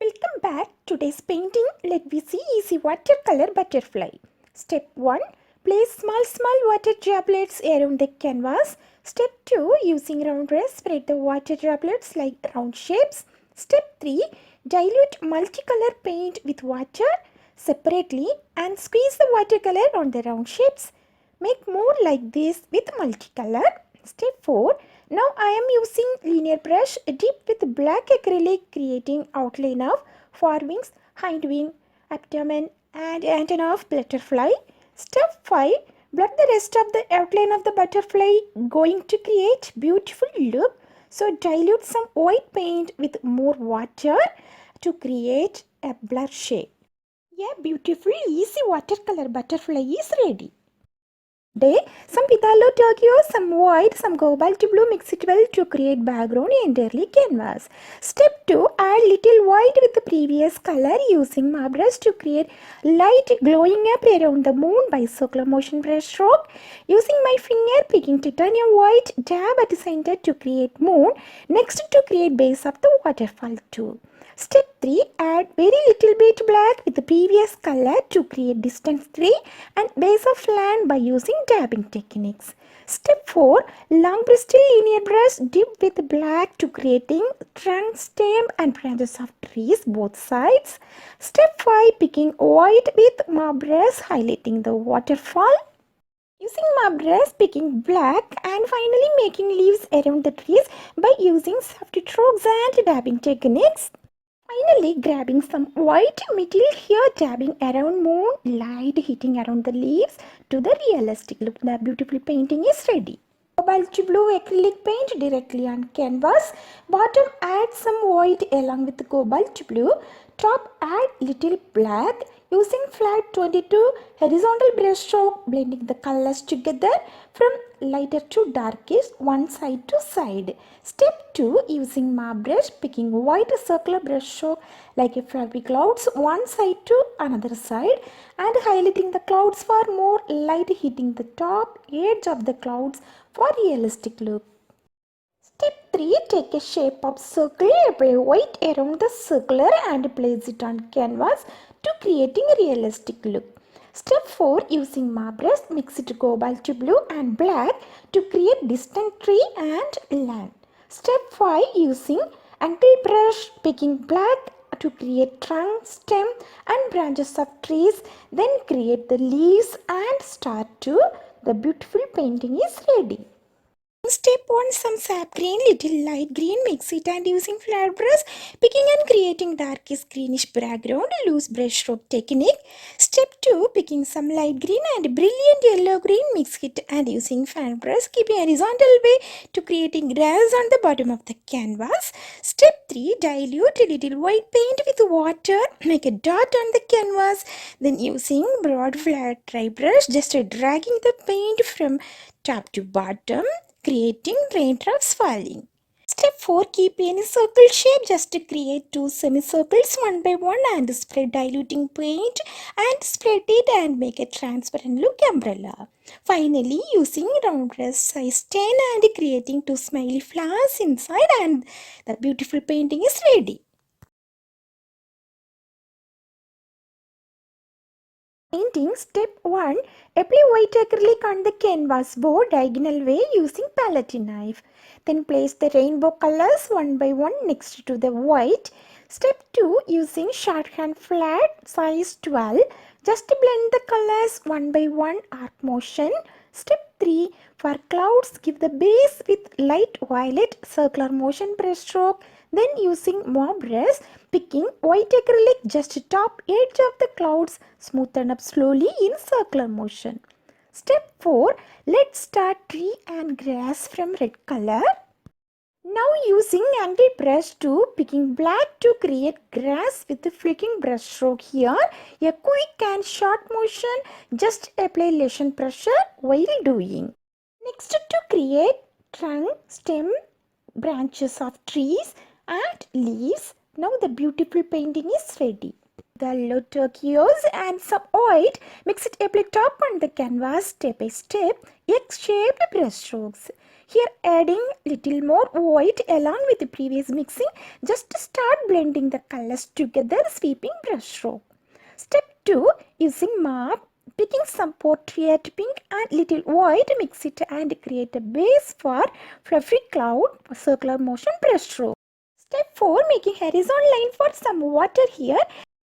Welcome back. Today's painting, let me see easy watercolor butterfly. Step 1. Place small water droplets around the canvas. Step 2. Using round brush, spread the water droplets like round shapes. Step 3. Dilute multicolor paint with water separately and squeeze the watercolor on the round shapes. Make more like this with multicolor. Step 4. Now I am using linear brush dipped with black acrylic, creating outline of forewings, hind wing, abdomen and antenna of butterfly. Step 5. Blur the rest of the outline of the butterfly, going to create beautiful look. So dilute some white paint with more water to create a blur shape. A beautiful easy watercolor butterfly is ready. Today, some Pitalo turquoise, some white, some cobalt blue, mix it well to create background entirely canvas. Step 2. Add little white with the previous color using my brush to create light glowing up around the moon by circular motion brush stroke. Using my finger, picking titanium white, dab at the center to create moon. Next to create base of the waterfall too. Step 3. Add very little bit black with the previous color to create distance 3 and base of land by using dabbing techniques. Step 4. Long bristle linear brush dipped with black to creating trunk, stem and branches of trees both sides. Step 5. Picking white with my brush, highlighting the waterfall. Using my brush, picking black and finally making leaves around the trees by using soft strokes and dabbing techniques. Finally, grabbing some white material here, dabbing around moon, light hitting around the leaves to the realistic look. The beautiful painting is ready. Cobalt blue acrylic paint directly on canvas. Bottom add some white along with the cobalt blue. Top add little black. Using flat 22 horizontal brush stroke, blending the colors together from lighter to darkest, one side to side. Step 2. Using my brush, picking white circular brush stroke like a fluffy clouds, one side to another side and highlighting the clouds for more light hitting the top edge of the clouds for realistic look. Step 3. Take a shape of circle, apply white around the circular and place it on canvas to creating a realistic look. Step 4. Using my brush, mix it cobalt blue and black to create distant tree and land. Step 5. Using angle brush, picking black to create trunk, stem and branches of trees, then create the leaves and start to. The beautiful painting is ready. Step 1. Some sap green, little light green, mix it and using flat brush, picking and creating darkest greenish background, loose brush stroke technique. Step 2. Picking some light green and brilliant yellow green, mix it and using fan brush, keeping horizontal way to creating grass on the bottom of the canvas. Step 3. Dilute a little white paint with water, make a dot on the canvas, then using broad flat dry brush, just dragging the paint from top to bottom, creating raindrops falling. Step 4. Keep any circle shape, just to create 2 semicircles one by one and spread diluting paint and spread it and make a transparent look umbrella. Finally, using round brush size 10 and creating 2 smiley flowers inside and the beautiful painting is ready. Painting step 1. Apply white acrylic on the canvas board diagonal way using palette knife. Then place the rainbow colors one by one next to the white. Step 2. Using shorthand flat size 12. Just blend the colors one by one arc motion. Step 3. For clouds, give the base with light violet circular motion brush stroke. Then using more brush, picking white acrylic just top edge of the clouds, smoothen up slowly in circular motion. Step 4. Let's start tree and grass from red color. Now using angle brush 2, picking black to create grass with the flicking brush stroke here. A quick and short motion, just apply lotion pressure while doing. Next to create trunk, stem, branches of trees and leaves. Now the beautiful painting is ready. The yellow turquoise and some white, mix it apply top on the canvas step by step, X-shaped brush strokes. Here adding little more white along with the previous mixing. Just start blending the colors together, sweeping brush stroke. Step 2, using mop, picking some portrait pink and little white, mix it and create a base for fluffy cloud, circular motion brush stroke. Step 4, making horizontal line for some water here.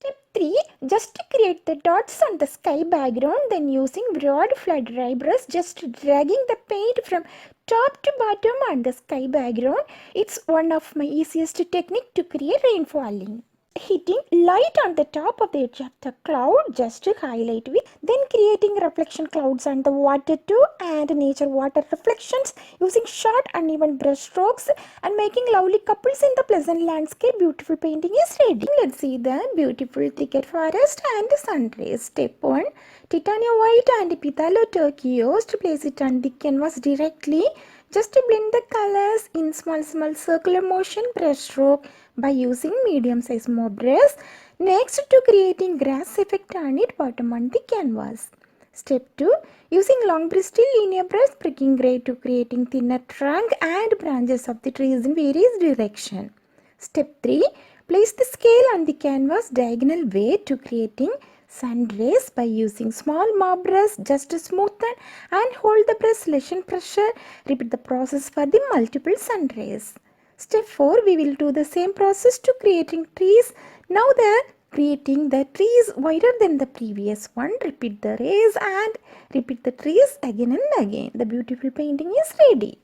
Step 3, just create the dots on the sky background, then using broad flat dry brush, just dragging the paint from top to bottom on the sky background. It's one of my easiest technique to create rain falling. Hitting light on the top of the edge of the cloud just to highlight with, then creating reflection clouds on the water too and nature water reflections using short uneven brush strokes and making lovely couples in the pleasant landscape. Beautiful painting is ready. Let's see the beautiful thicket forest and sun rays. Step 1, titanium white and phthalo turquoise, to place it on the canvas directly. Just to blend the colors in small circular motion brush stroke by using medium size mop brush. Next, to creating grass effect on it bottom on the canvas. Step 2, using long bristle linear brush, pricking gray to creating thinner trunk and branches of the trees in various direction. Step 3, place the scale on the canvas diagonal way to creating sun rays by using small mop brush. Just to smoothen and hold the brush lessen pressure. Repeat the process for the multiple sun rays. Step 4, we will do the same process to creating trees. Now creating the trees wider than the previous one. Repeat the rays and repeat the trees again and again. The beautiful painting is ready.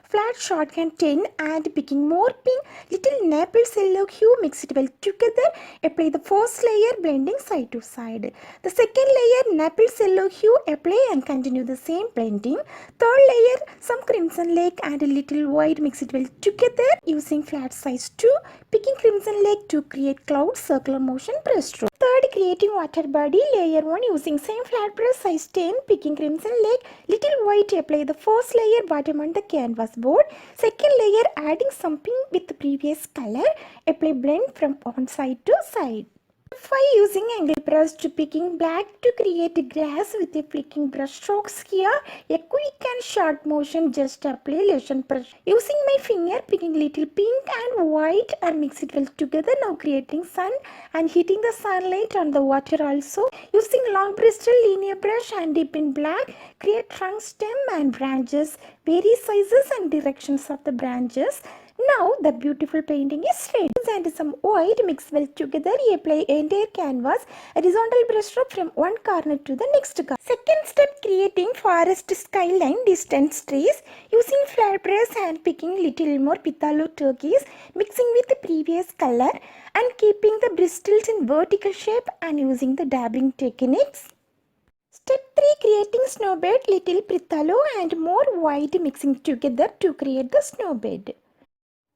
Flat shorthand 10 and picking more pink, little Naples yellow hue, mix it well together. Apply the first layer, blending side to side. The second layer, Naples yellow hue, apply and continue the same blending. Third layer, some crimson lake and a little white, mix it well together using flat size 2, picking crimson lake to create cloud circular motion brush stroke. Third, creating water body, layer 1 using same flat brush size 10, picking crimson lake, little white, apply the first layer bottom on the canvas board. Second layer, adding some pink with the previous color, apply blend from one side to side. 5, using angle brush to picking black to create grass with a flicking brush strokes here. A quick and short motion, just apply lessen pressure. Using my finger, picking little pink and white and mix it well together. Now creating sun and hitting the sunlight on the water also. Using long bristle linear brush and dip in black, create trunk, stem and branches, various sizes and directions of the branches. Now the beautiful painting is ready. And some white mix well together. Apply entire canvas, horizontal brush stroke from one corner to the next corner. Second step, creating forest skyline, distance trees using flat brush and picking little more phthalo turquoise, mixing with the previous color and keeping the bristles in vertical shape and using the dabbing techniques. Step 3, creating snowbed, little phthalo and more white mixing together to create the snowbed.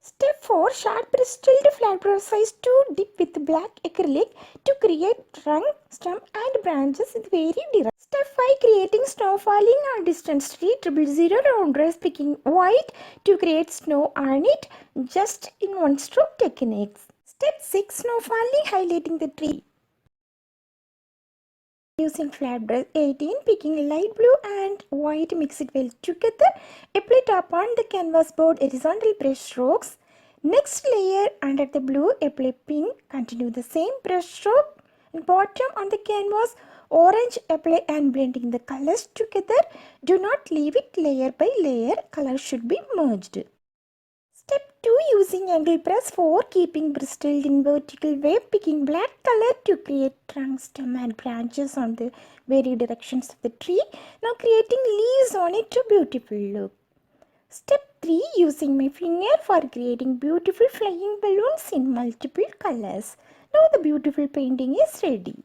Step 4, sharp bristled flat brush size 2, dip with black acrylic to create trunk, stem and branches in very direction. Step 5, creating snow falling on distance tree, 000 round brush, picking white to create snow on it, just in one stroke techniques. Step 6, snow falling, highlighting the tree. Using flat brush 18, picking light blue and white, mix it well together. Apply top on the canvas board, horizontal brush strokes. Next layer under the blue, apply pink, continue the same brush stroke. And bottom on the canvas, orange, apply and blending the colors together. Do not leave it layer by layer, colors should be merged. Step 2, using angle brush 4, keeping bristled in vertical way, picking black color to create trunk, stem and branches on the varied directions of the tree. Now creating leaves on it to beautiful look. Step 3, using my finger for creating beautiful flying balloons in multiple colors. Now the beautiful painting is ready.